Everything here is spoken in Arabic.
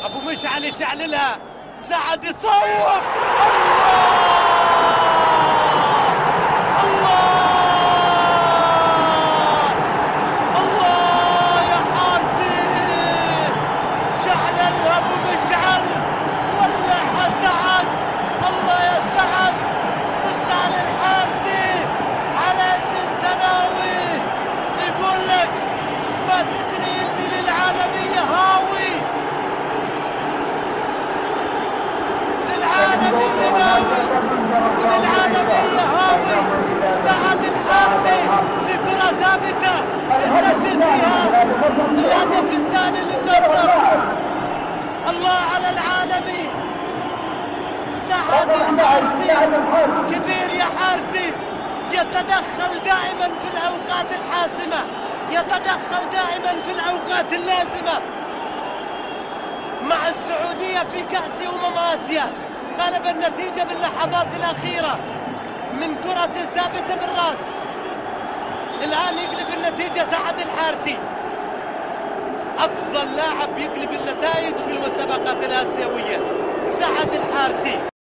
ابو مشعل يشعللها، سعد يصوب. الله الله يا حارثي، شعللها ابو مشعل ولعها سعد. الله يا سعد، تسأل الحارثي على ايش انت ناوي؟ يقول لك ما تدري اني للعالمية هاوي، للعالمية ناوي وللعالمية هاوي. سعد الحارثي في كرة ثابتة يسجل فيها الهدف الثاني للنصر. الله على العالمي، سعد الحارثي كبير يا حارثي، يتدخل دائما في الأوقات الحاسمة، يتدخل دائما في الأوقات اللازمة. مع السعودية في كأس آسيا قلب النتيجة باللحظات الأخيرة من كرة ثابتة بالرأس. الآن يقلب النتيجة سعد الحارثي، أفضل لاعب يقلب النتائج في المسابقات الآسيوية سعد الحارثي.